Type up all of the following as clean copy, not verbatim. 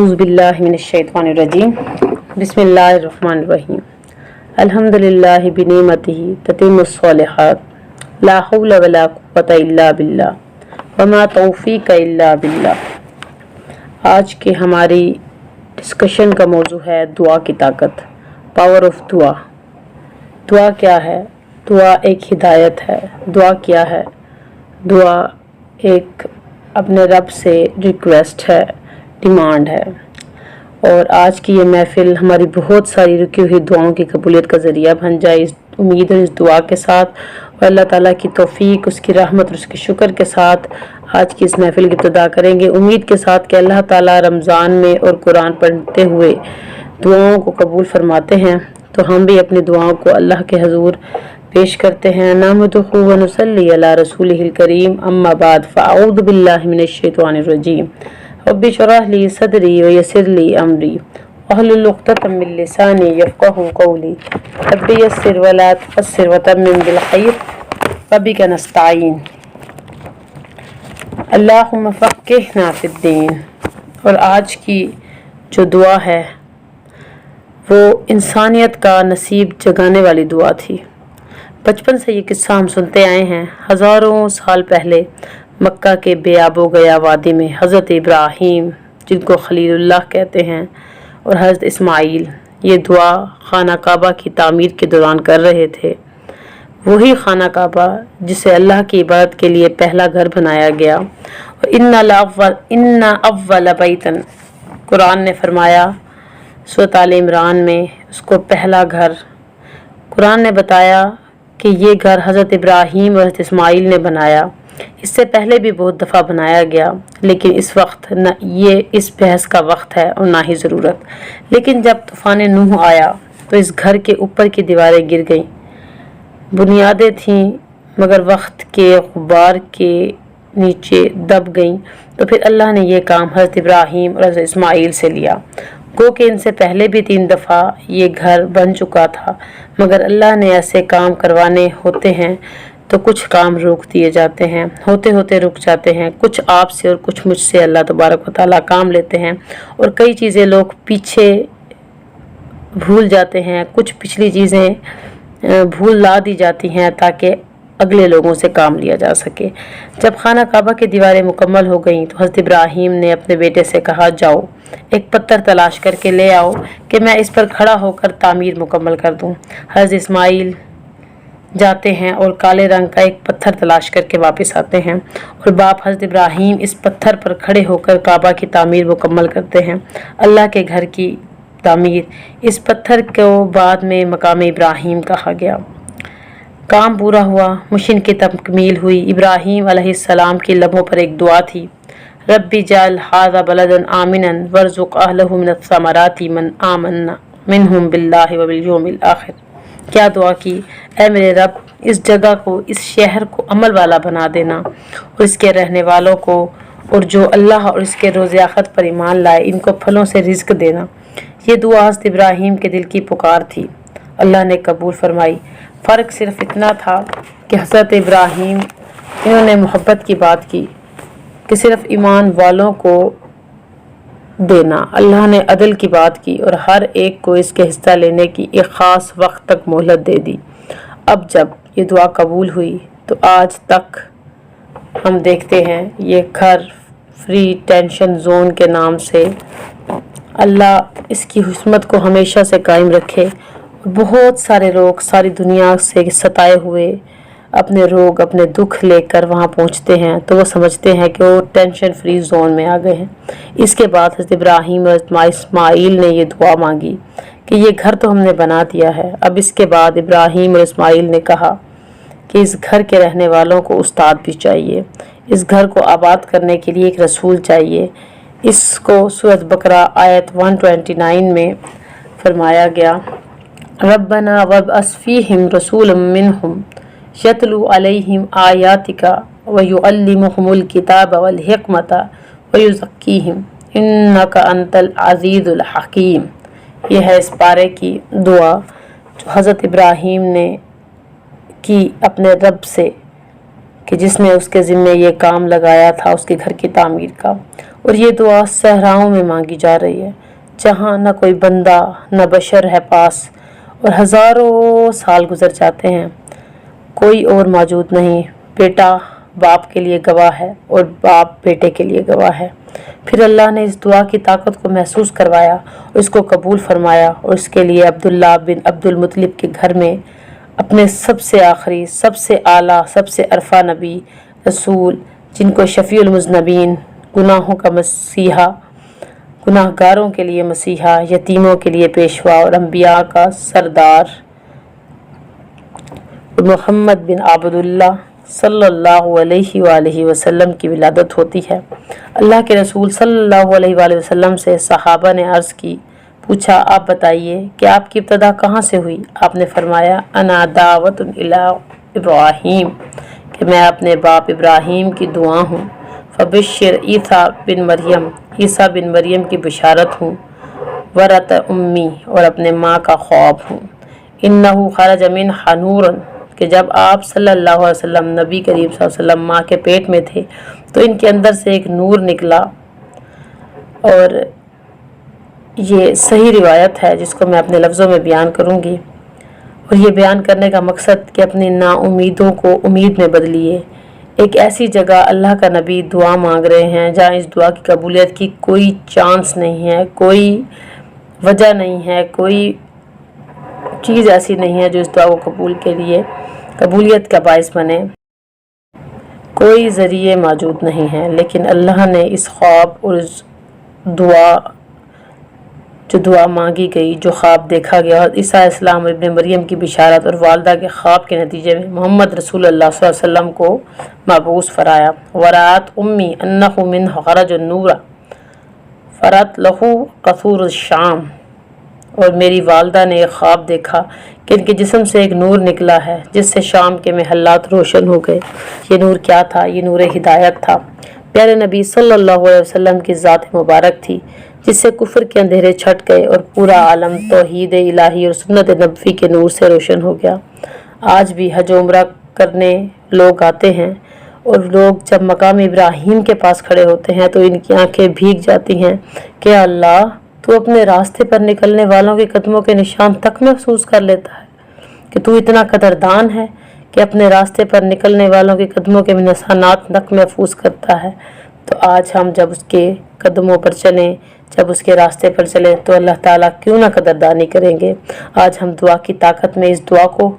اعوذ باللہ من الشیطان الرجیم بسم اللہ الرحمن الرحیم الحمدللہ بنعمتہ تتم الصالحات لا حول ولا قوة الا باللہ وما توفیق الا باللہ۔ آج کی ہماری ڈسکشن کا موضوع ہے دعا کی طاقت، پاور آف دعا۔ دعا کیا ہے؟ دعا ایک ہدایت ہے۔ دعا کیا ہے؟ دعا ایک اپنے رب سے ریکویسٹ ہے، ڈیمانڈ ہے۔ اور آج کی یہ محفل ہماری بہت ساری رکی ہوئی دعاؤں کی قبولیت کا ذریعہ بن جائے، اس امید اور اس دعا کے ساتھ، اور اللہ تعالیٰ کی توفیق، اس کی رحمت اور اس کے شکر کے ساتھ آج کی اس محفل کی ابتدا کریں گے، امید کے ساتھ کہ اللہ تعالیٰ رمضان میں اور قرآن پڑھتے ہوئے دعاؤں کو قبول فرماتے ہیں۔ تو ہم بھی اپنی دعاؤں کو اللہ کے حضور پیش کرتے ہیں۔ نحمدہ و نصلی علی رسولہ الکریم، اما بعد فاعوذ باللہ من الشیطان الرجیم۔ رب اشرح لی صدری ویسر لی امری واحلل عقدۃ من لسانی یفقہوا قولی رب یسر ولا تعسر وتمم بالخیر وبک نستعین اللہم فقہنا فی الدین۔ اور آج کی جو دعا ہے وہ انسانیت کا نصیب جگانے والی دعا تھی۔ بچپن سے یہ قصہ ہم سنتے آئے ہیں۔ ہزاروں سال پہلے مکہ کے بے آب و گیا وادی میں حضرت ابراہیم، جن کو خلیل اللہ کہتے ہیں، اور حضرت اسماعیل یہ دعا خانہ کعبہ کی تعمیر کے دوران کر رہے تھے۔ وہی خانہ کعبہ جسے اللہ کی عبادت کے لیے پہلا گھر بنایا گیا۔ اور ان اول بیتن، قرآن نے فرمایا سورۃ آل عمران میں اس کو پہلا گھر، قرآن نے بتایا کہ یہ گھر حضرت ابراہیم اور حضرت اسماعیل نے بنایا۔ اس سے پہلے بھی بہت دفعہ بنایا گیا، لیکن اس وقت نہ یہ اس بحث کا وقت ہے اور نہ ہی ضرورت۔ لیکن جب طوفان نوح آیا تو اس گھر کے اوپر کی دیواریں گر گئیں، بنیادیں تھیں مگر وقت کے غبار کے نیچے دب گئیں۔ تو پھر اللہ نے یہ کام حضرت ابراہیم اور حضرت اسماعیل سے لیا۔ گو کہ ان سے پہلے بھی 3 دفعہ یہ گھر بن چکا تھا، مگر اللہ نے ایسے کام کروانے ہوتے ہیں تو کچھ کام روک دیے جاتے ہیں، ہوتے ہوتے رک جاتے ہیں۔ کچھ آپ سے اور کچھ مجھ سے اللہ تبارک و تعالیٰ کام لیتے ہیں، اور کئی چیزیں لوگ پیچھے بھول جاتے ہیں، کچھ پچھلی چیزیں بھول لا دی جاتی ہیں تاکہ اگلے لوگوں سے کام لیا جا سکے۔ جب خانہ کعبہ کی دیواریں مکمل ہو گئیں تو حضرت ابراہیم نے اپنے بیٹے سے کہا، جاؤ ایک پتھر تلاش کر کے لے آؤ کہ میں اس پر کھڑا ہو کر تعمیر مکمل کر دوں۔ حضرت اسماعیل جاتے ہیں اور کالے رنگ کا ایک پتھر تلاش کر کے واپس آتے ہیں، اور باپ حضرت ابراہیم اس پتھر پر کھڑے ہو کر کعبہ کی تعمیر مکمل کرتے ہیں، اللہ کے گھر کی تعمیر۔ اس پتھر کو بعد میں مقام ابراہیم کہا گیا۔ کام پورا ہوا، مشن کی تکمیل ہوئی۔ ابراہیم علیہ السلام کی لبوں پر ایک دعا تھی، رب اجعل ھذا بلدا آمنا وارزق اہلہ من الثمرات من آمن منہم باللہ وبالیوم الآخر۔ کیا دعا کی؟ اے میرے رب، اس جگہ کو، اس شہر کو عمل والا بنا دینا، اور اس کے رہنے والوں کو، اور جو اللہ اور اس کے روز آخرت پر ایمان لائے، ان کو پھلوں سے رزق دینا۔ یہ دعا حضرت ابراہیم کے دل کی پکار تھی، اللہ نے قبول فرمائی۔ فرق صرف اتنا تھا کہ حضرت ابراہیم انہوں نے محبت کی بات کی کہ صرف ایمان والوں کو دینا، اللہ نے عدل کی بات کی اور ہر ایک کو اس کے حصہ لینے کی ایک خاص وقت تک مہلت دے دی۔ اب جب یہ دعا قبول ہوئی تو آج تک ہم دیکھتے ہیں یہ گھر فری ٹینشن زون کے نام سے، اللہ اس کی حکمت کو ہمیشہ سے قائم رکھے۔ بہت سارے لوگ ساری دنیا سے ستائے ہوئے اپنے روگ، اپنے دکھ لے کر وہاں پہنچتے ہیں تو وہ سمجھتے ہیں کہ وہ ٹینشن فری زون میں آ گئے ہیں۔ اس کے بعد حضرت ابراہیم اور حضرت اسماعیل نے یہ دعا مانگی کہ یہ گھر تو ہم نے بنا دیا ہے، اب اس کے بعد ابراہیم اور اسماعیل نے کہا کہ اس گھر کے رہنے والوں کو استاد بھی چاہیے، اس گھر کو آباد کرنے کے لیے ایک رسول چاہیے۔ اس کو سورۃ بقرہ آیت 129 میں فرمایا گیا، ربنا وابعث فیہم رسولا منہم یتلو علیہم آیاتک ویعلمہم الکتاب والحکمۃ ویزکیہم انک انت العزیز الحکیم۔ یہ ہے اس پارے کی دعا جو حضرت ابراہیم نے کی اپنے رب سے کہ جس نے اس کے ذمے یہ کام لگایا تھا اس کے گھر کی تعمیر کا، اور یہ دعا صحراؤں میں مانگی جا رہی ہے جہاں نہ کوئی بندہ نہ بشر ہے پاس، اور ہزاروں سال گزر جاتے ہیں، کوئی اور موجود نہیں، بیٹا باپ کے لیے گواہ ہے اور باپ بیٹے کے لیے گواہ ہے۔ پھر اللہ نے اس دعا کی طاقت کو محسوس کروایا اور اس کو قبول فرمایا، اور اس کے لیے عبداللہ بن عبد المطلب کے گھر میں اپنے سب سے آخری، سب سے اعلیٰ، سب سے عرفہ نبی رسول، جن کو شفیع المذنبین، گناہوں کا مسیحا، گناہ گاروں کے لیے مسیحا، یتیموں کے لیے پیشوا اور انبیاء کا سردار محمد بن عبداللہ صلی اللہ علیہ وآلہ وسلم کی ولادت ہوتی ہے۔ اللہ کے رسول صلی اللہ علیہ وآلہ وسلم سے صحابہ نے عرض کی، پوچھا آپ بتائیے کہ آپ کی ابتدا کہاں سے ہوئی؟ آپ نے فرمایا انا دعوت الی ابراہیم، کہ میں اپنے باپ ابراہیم کی دعا ہوں، فبشر عیسیٰ بن مریم، عیسیٰ بن مریم کی بشارت ہوں، ورت امی، اور اپنے ماں کا خواب ہوں، انہو خرج منہا نورا، کہ جب آپ صلی اللہ علیہ وسلم نبی کریم صلی اللہ علیہ وسلم ماں کے پیٹ میں تھے تو ان کے اندر سے ایک نور نکلا۔ اور یہ صحیح روایت ہے جس کو میں اپنے لفظوں میں بیان کروں گی، اور یہ بیان کرنے کا مقصد کہ اپنی نا امیدوں کو امید میں بدلیے۔ ایک ایسی جگہ اللہ کا نبی دعا مانگ رہے ہیں جہاں اس دعا کی قبولیت کی کوئی چانس نہیں ہے، کوئی وجہ نہیں ہے، کوئی چیز ایسی نہیں ہے جو اس دعا کو قبولیت کا باعث بنے، کوئی ذریعے موجود نہیں ہے، لیکن اللہ نے اس خواب اور اس دعا مانگی گئی، جو خواب دیکھا گیا، اور عیسیٰ علیہ السلام اور ابن مریم کی بشارت اور والدہ کے خواب کے نتیجے میں محمد رسول اللہ صلی اللہ علیہ وسلم کو مبعوث فرایا۔ ورات امی انہ من خرج النور فرت لہو قصور الشام، اور میری والدہ نے ایک خواب دیکھا کہ ان کے جسم سے ایک نور نکلا ہے جس سے شام کے محلات روشن ہو گئے۔ یہ نور کیا تھا؟ یہ نور ہدایت تھا۔ پیارے نبی صلی اللہ علیہ وسلم کی ذات مبارک تھی جس سے کفر کے اندھیرے چھٹ گئے اور پورا عالم توحید الہی اور سنت نبوی کے نور سے روشن ہو گیا۔ آج بھی حج و عمرہ کرنے لوگ آتے ہیں، اور لوگ جب مقام ابراہیم کے پاس کھڑے ہوتے ہیں تو ان کی آنکھیں بھیگ جاتی ہیں کہ اللہ تو اپنے راستے پر نکلنے والوں کے قدموں کے نشان تک محسوس کر لیتا ہے، کہ تو اتنا قدردان ہے کہ اپنے راستے پر نکلنے والوں کے قدموں کے نشانات تک محفوظ کرتا ہے۔ تو آج ہم جب اس کے قدموں پر چلیں، جب اس کے راستے پر چلیں تو اللہ تعالیٰ کیوں نہ قدردانی کریں گے۔ آج ہم دعا کی طاقت میں اس دعا کو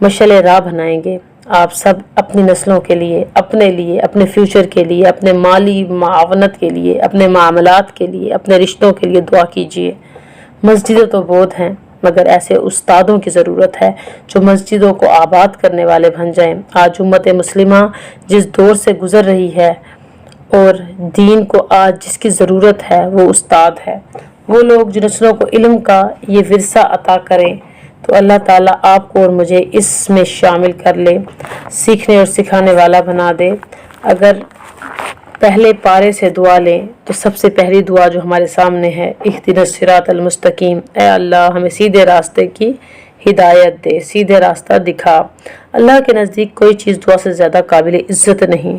مشعل راہ بنائیں گے۔ آپ سب اپنی نسلوں کے لیے، اپنے فیوچر کے لیے، اپنے مالی معاونت کے لیے، اپنے معاملات کے لیے، اپنے رشتوں کے لیے دعا کیجیے۔ مسجدیں تو بہت ہیں مگر ایسے استادوں کی ضرورت ہے جو مسجدوں کو آباد کرنے والے بن جائیں۔ آج امت مسلمہ جس دور سے گزر رہی ہے اور دین کو آج جس کی ضرورت ہے وہ استاد ہے، وہ لوگ جو نسلوں کو علم کا یہ ورثہ عطا کریں۔ تو اللہ تعالیٰ آپ کو اور مجھے اس میں شامل کر لے، سیکھنے اور سکھانے والا بنا دے۔ اگر پہلے پارے سے دعا لیں تو سب سے پہلی دعا جو ہمارے سامنے ہے، اہدنا الصراط المستقیم، اے اللہ ہمیں سیدھے راستے کی ہدایت دے، سیدھے راستہ دکھا۔ اللہ کے نزدیک کوئی چیز دعا سے زیادہ قابل عزت نہیں،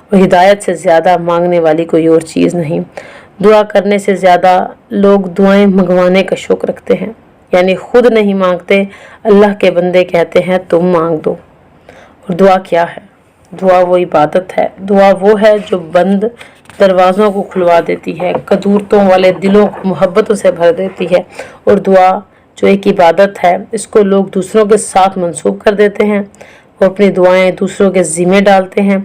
اور ہدایت سے زیادہ مانگنے والی کوئی اور چیز نہیں۔ دعا کرنے سے زیادہ لوگ دعائیں منگوانے کا شوق رکھتے ہیں، یعنی خود نہیں مانگتے، اللہ کے بندے کہتے ہیں تم مانگ دو۔ اور دعا کیا ہے؟ دعا وہ عبادت ہے، دعا وہ ہے جو بند دروازوں کو کھلوا دیتی ہے، قدورتوں والے دلوں کو محبتوں سے بھر دیتی ہے۔ اور دعا جو ایک عبادت ہے، اس کو لوگ دوسروں کے ساتھ منسوب کر دیتے ہیں، وہ اپنی دعائیں دوسروں کے ذمہ ڈالتے ہیں،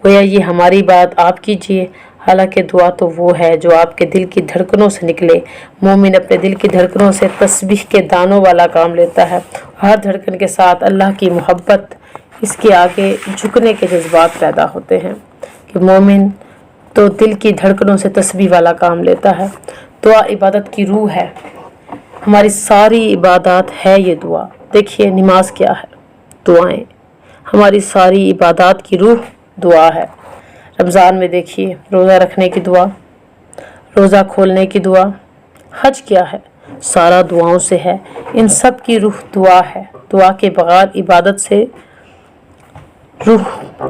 گویا یہ ہماری بات آپ کیجئے۔ حالانکہ دعا تو وہ ہے جو آپ کے دل کی دھڑکنوں سے نکلے۔ مومن اپنے دل کی دھڑکنوں سے تسبیح کے دانوں والا کام لیتا ہے، ہر دھڑکن کے ساتھ اللہ کی محبت، اس کے آگے جھکنے کے جذبات پیدا ہوتے ہیں کہ مومن تو دل کی دھڑکنوں سے تسبیح والا کام لیتا ہے۔ دعا عبادت کی روح ہے، ہماری ساری عبادات ہے یہ دعا۔ دیکھیے نماز کیا ہے؟ دعائیں۔ ہماری ساری عبادات کی روح دعا ہے۔ رمضان میں دیکھیے روزہ رکھنے کی دعا، روزہ کھولنے کی دعا۔ حج کیا ہے؟ سارا دعاؤں سے ہے، ان سب کی روح دعا ہے۔ دعا کے بغیر عبادت سے روح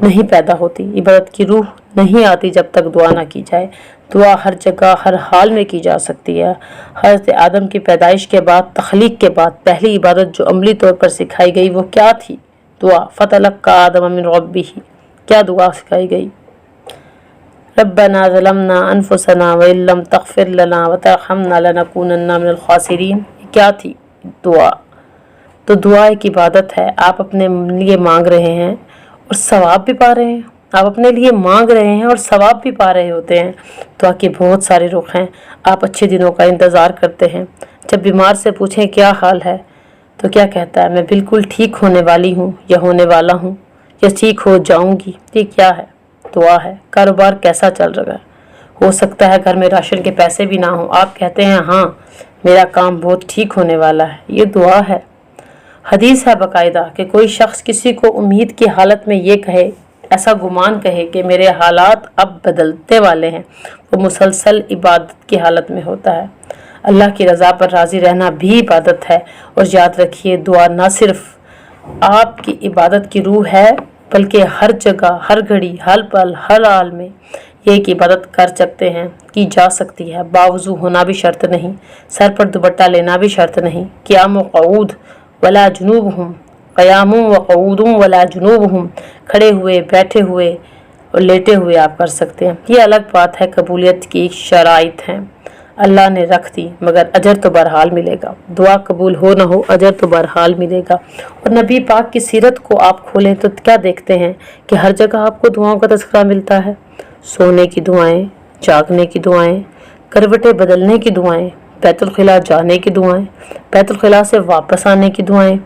نہیں پیدا ہوتی، عبادت کی روح نہیں آتی جب تک دعا نہ کی جائے۔ دعا ہر جگہ ہر حال میں کی جا سکتی ہے۔ حضرت آدم کی پیدائش کے بعد، تخلیق کے بعد پہلی عبادت جو عملی طور پر سکھائی گئی وہ کیا تھی؟ دعا۔ فتلقى آدم من ربه، کیا دعا سکھائی گئی؟ ربنا ظلمنا انفسنا وان لم تغفر لنا وترحمنا لنكونن من الخاسرین، کیا تھی؟ دعا۔ تو دعا ایک عبادت ہے۔ آپ اپنے لیے مانگ رہے ہیں اور ثواب بھی پا رہے ہیں، آپ اپنے لیے مانگ رہے ہیں اور ثواب بھی پا رہے ہوتے ہیں۔ دعا کے بہت سارے رخ ہیں۔ آپ اچھے دنوں کا انتظار کرتے ہیں۔ جب بیمار سے پوچھیں کیا حال ہے تو کیا کہتا ہے؟ میں بالکل ٹھیک ہونے والی ہوں یا ہونے والا ہوں یا ٹھیک ہو جاؤں گی۔ یہ کیا ہے؟ دعا ہے۔ کاروبار کیسا چل رہا ہے؟ ہو سکتا ہے گھر میں راشن کے پیسے بھی نہ ہوں، آپ کہتے ہیں ہاں میرا کام بہت ٹھیک ہونے والا ہے۔ یہ دعا ہے۔ حدیث ہے باقاعدہ کہ کوئی شخص کسی کو امید کی حالت میں یہ کہے، ایسا گمان کہے کہ میرے حالات اب بدلتے والے ہیں، وہ مسلسل عبادت کی حالت میں ہوتا ہے۔ اللہ کی رضا پر راضی رہنا بھی عبادت ہے۔ اور یاد رکھیے دعا نہ صرف آپ کی عبادت کی روح ہے بلکہ ہر جگہ، ہر گھڑی، ہر پل، ہر حال میں یہ ایک عبادت کر سکتے ہیں، کی جا سکتی ہے۔ باوضو ہونا بھی شرط نہیں، سر پر دوپٹہ لینا بھی شرط نہیں۔ قیام و قعود ولا جنوبہم، قیام و قعود ولا جنوبہم، کھڑے ہوئے، بیٹھے ہوئے اور لیٹے ہوئے آپ کر سکتے ہیں۔ یہ الگ بات ہے، قبولیت کی شرائط ہیں، اللہ نے رکھ دی، مگر اجر تو بہرحال ملے گا۔ دعا قبول ہو نہ ہو اجر تو بہرحال ملے گا۔ اور نبی پاک کی سیرت کو آپ کھولیں تو کیا دیکھتے ہیں کہ ہر جگہ آپ کو دعاؤں کا تذکرہ ملتا ہے۔ سونے کی دعائیں، جاگنے کی دعائیں، کروٹیں بدلنے کی دعائیں، بیت الخلاء جانے کی دعائیں، بیت الخلاء سے واپس آنے کی دعائیں،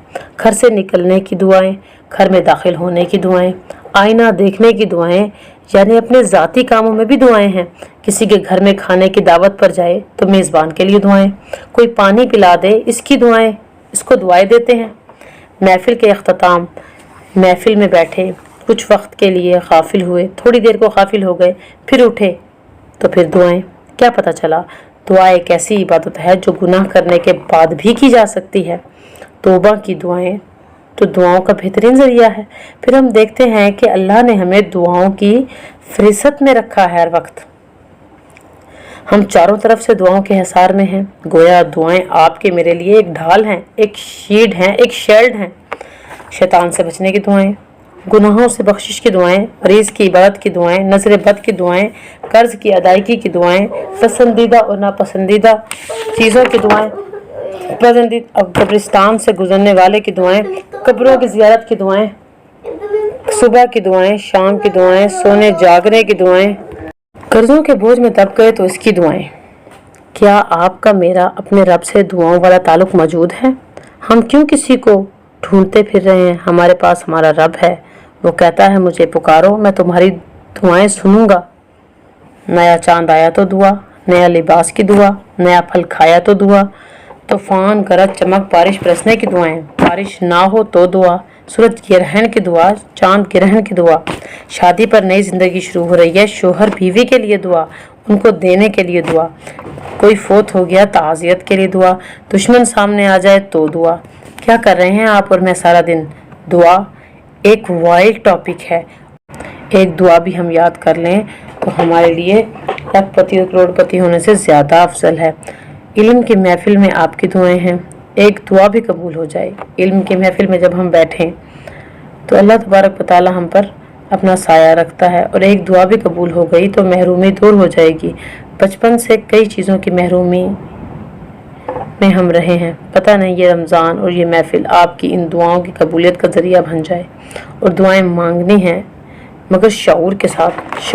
گھر سے نکلنے کی دعائیں، گھر میں داخل ہونے کی دعائیں، آئینہ دیکھنے کی دعائیں، یعنی اپنے ذاتی کاموں میں بھی دعائیں ہیں۔ کسی کے گھر میں کھانے کی دعوت پر جائے تو میزبان کے لیے دعائیں، کوئی پانی پلا دے اس کی دعائیں، اس کو دعائیں دیتے ہیں۔ محفل کے اختتام، محفل میں بیٹھے، کچھ وقت کے لیے غافل ہوئے، تھوڑی دیر کو غافل ہو گئے، پھر اٹھے تو پھر دعائیں۔ کیا پتہ چلا؟ دعا ایک ایسی عبادت ہے جو گناہ کرنے کے بعد بھی کی جا سکتی ہے۔ توبہ کی دعائیں تو دعاؤں کا بہترین ذریعہ ہے۔ پھر ہم دیکھتے ہیں کہ اللہ نے ہمیں دعاؤں کی فہرست میں رکھا ہے ہر وقت۔ ہم چاروں طرف سے دعاؤں کے حصار میں ہیں، گویا دعائیں آپ کے میرے لیے ایک ڈھال ہیں، ایک شیلڈ ہیں، ایک شیلڈ ہیں۔ شیطان سے بچنے کی دعائیں، گناہوں سے بخشش کی دعائیں، مریض کی عبادت کی دعائیں، نظر بد کی دعائیں، قرض کی ادائیگی کی دعائیں، پسندیدہ اور ناپسندیدہ چیزوں کی دعائیں، پسندیدہ قبرستان سے گزرنے والے کی دعائیں، قبروں کی زیارت کی دعائیں، صبح کی دعائیں، شام کی دعائیں، سونے جاگنے کی دعائیں، قرضوں کے بوجھ میں دب گئے تو اس کی دعائیں۔ کیا آپ کا میرا اپنے رب سے دعاؤں والا تعلق موجود ہے؟ ہم کیوں کسی کو ڈھونڈتے پھر رہے ہیں؟ ہمارے پاس ہمارا رب ہے، وہ کہتا ہے مجھے پکارو میں تمہاری دعائیں سنوں گا۔ نیا چاند آیا تو دعا، نیا لباس کی دعا، نیا پھل کھایا تو دعا، طوفان گرج چمک بارش برسنے کی دعائیں، بارش نہ ہو تو دعا، سورج گرہن کی دعا، چاند گرہن کی دعا، شادی پر نئی زندگی شروع ہو رہی ہے، شوہر بیوی کے لیے دعا، ان کو دینے کے لیے دعا، کوئی فوت ہو گیا تعزیت کے لیے دعا، دشمن سامنے آ جائے تو دعا۔ کیا کر رہے ہیں آپ اور میں سارا دن؟ دعا ایک وائڈ ٹاپک ہے۔ ایک دعا بھی ہم یاد کر لیں تو ہمارے لیے لاکھ پتی اور کروڑ پتی ہونے سے زیادہ افضل ہے۔ علم کی محفل میں آپ کی دعائیں ہیں، ایک دعا بھی قبول ہو جائے۔ علم کی محفل میں جب ہم بیٹھیں تو اللہ تبارک و تعالی ہم پر اپنا سایہ رکھتا ہے، اور ایک دعا بھی قبول ہو گئی تو محرومی دور ہو جائے گی۔ بچپن سے کئی چیزوں کی محرومی میں ہم رہے ہیں، پتہ نہیں یہ رمضان اور یہ محفل آپ کی ان دعاؤں کی قبولیت کا ذریعہ بن جائے۔ اور دعائیں مانگنی ہیں مگر شعور کے ساتھ۔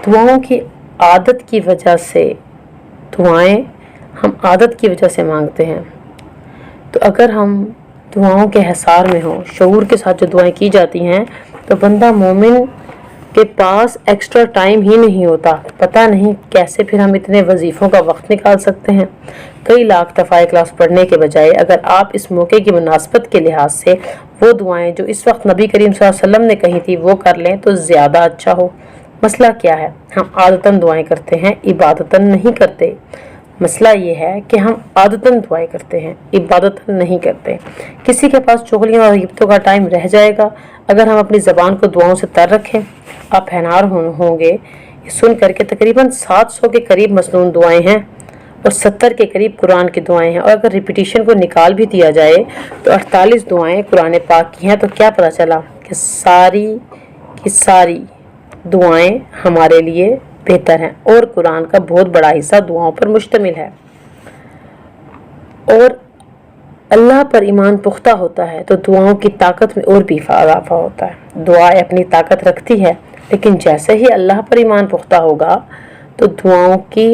دعاؤں کی عادت کی وجہ سے، دعائیں ہم عادت کی وجہ سے مانگتے ہیں، تو اگر ہم دعاؤں کے حصار میں ہوں، شعور کے ساتھ جو دعائیں کی جاتی ہیں، تو بندہ مومن کے پاس ایکسٹرا ٹائم ہی نہیں ہوتا۔ پتہ نہیں کیسے پھر ہم اتنے وظیفوں کا وقت نکال سکتے ہیں۔ کئی لاکھ دفعہ کلاس پڑھنے کے بجائے اگر آپ اس موقع کی مناسبت کے لحاظ سے وہ دعائیں جو اس وقت نبی کریم صلی اللہ علیہ وسلم نے کہی تھی وہ کر لیں تو زیادہ اچھا ہو۔ مسئلہ کیا ہے؟ ہم عادتاً دعائیں کرتے ہیں، عبادتاً نہیں کرتے۔ مسئلہ یہ ہے کہ ہم عادتاً دعائیں کرتے ہیں، عبادتاً نہیں کرتے۔ کسی کے پاس چغلیوں اور غیبتوں کا ٹائم رہ جائے گا اگر ہم اپنی زبان کو دعاؤں سے تر رکھیں۔ آپ حیران ہوں گے یہ سن کر کے تقریباً 700 کے قریب مسنون دعائیں ہیں اور 70 کے قریب قرآن کی دعائیں ہیں، اور اگر ریپیٹیشن کو نکال بھی دیا جائے تو 48 دعائیں قرآن پاک کی ہیں۔ تو کیا پتہ چلا کہ ساری کی ساری دعائیں ہمارے لیے بہتر ہیں، اور قرآن کا بہت بڑا حصہ دعاؤں پر مشتمل ہے۔ اور اللہ پر ایمان پختہ ہوتا ہے تو دعاؤں کی طاقت میں اور بھی اضافہ ہوتا ہے۔ دعا اپنی طاقت رکھتی ہے، لیکن جیسے ہی اللہ پر ایمان پختہ ہوگا تو دعاؤں کی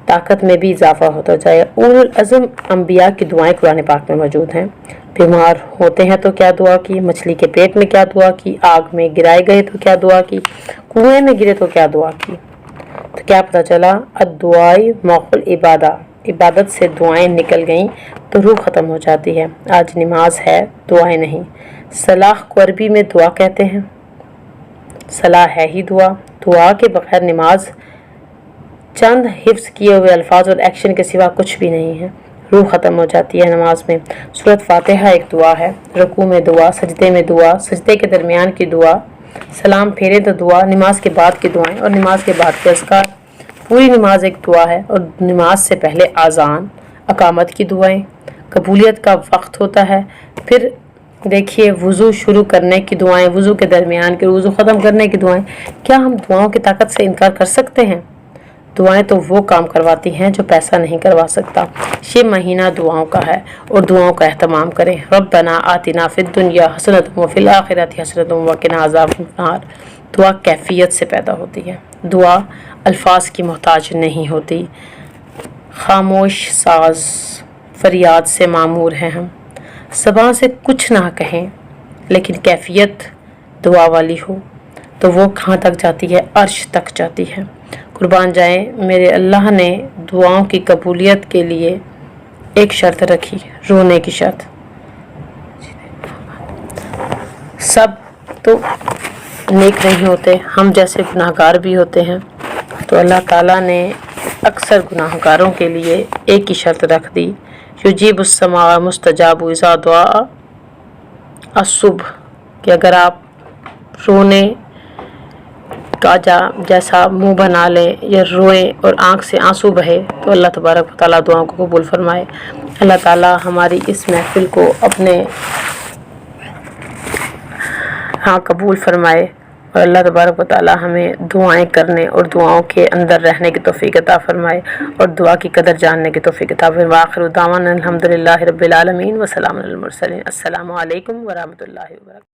طاقت میں بھی اضافہ ہوتا جائے۔ اولو العزم انبیاء کی دعائیں قرآن پاک میں موجود ہیں۔ بیمار ہوتے ہیں تو کیا دعا کی، مچھلی کے پیٹ میں کیا دعا کی، آگ میں گرائے گئے تو کیا دعا کی، کنویں میں گرے تو کیا دعا کی۔ تو کیا پتہ چلا، الدعاء موقع العبادہ، عبادت سے دعائیں نکل گئیں تو روح ختم ہو جاتی ہے۔ آج نماز ہے، دعائیں نہیں۔ صلاح کو عربی میں دعا کہتے ہیں۔ صلاح ہے ہی دعا۔ دعا کے بغیر نماز چند حفظ کیے ہوئے الفاظ اور ایکشن کے سوا کچھ بھی نہیں ہے۔ روح ختم ہو جاتی ہے نماز میں۔ سورۃ فاتحہ ایک دعا ہے، رکوع میں دعا، سجدے میں دعا، سجدے کے درمیان کی دعا، سلام پھیرے تو دعا، نماز کے بعد کی دعائیں اور نماز کے بعد کے اذکار۔ پوری نماز ایک دعا ہے، اور نماز سے پہلے اذان، اقامت کی دعائیں، قبولیت کا وقت ہوتا ہے۔ پھر دیکھیے وضو شروع کرنے کی دعائیں، وضو کے درمیان کے، وضو ختم کرنے کی دعائیں۔ کیا ہم دعاؤں کی طاقت سے انکار کر سکتے ہیں؟ دعائیں تو وہ کام کرواتی ہیں جو پیسہ نہیں کروا سکتا۔ یہ مہینہ دعاؤں کا ہے، اور دعاؤں کا اہتمام کریں۔ ربنا آتنا فی الدنیا حسنۃ وفی الآخرۃ حسنۃ وقنا عذاب النار۔ دعا کیفیت سے پیدا ہوتی ہے، دعا الفاظ کی محتاج نہیں ہوتی۔ خاموش ساز فریاد سے معمور ہیں ہم، زبان سے کچھ نہ کہیں لیکن کیفیت دعا والی ہو تو وہ کہاں تک جاتی ہے؟ عرش تک جاتی ہے۔ قربان جائیں، میرے اللہ نے دعاؤں کی قبولیت کے لیے ایک شرط رکھی، رونے کی شرط۔ سب تو نیک نہیں ہوتے، ہم جیسے گناہگار بھی ہوتے ہیں، تو اللہ تعالیٰ نے اکثر گناہگاروں کے لیے ایک ہی شرط رکھ دی، یجیب السماع مستجاب اذا دعا الصبح، کہ اگر آپ رونے کا جیسا منہ بنا لیں یا روئیں اور آنکھ سے آنسو بہے تو اللہ تبارک و تعالیٰ دعاؤں کو قبول فرمائے۔ اللہ تعالیٰ ہماری اس محفل کو اپنے ہاں قبول فرمائے، اور اللہ تبارک و تعالیٰ ہمیں دعائیں کرنے اور دعاؤں کے اندر رہنے کی توفیق عطا فرمائے، اور دعا کی قدر جاننے کی توفیق عطا فرمائے۔ وآخر دعوانا الحمدللہ رب العالمین وسلام علی المرسلین۔ السلام علیکم ورحمۃ اللہ وبرکاتہ۔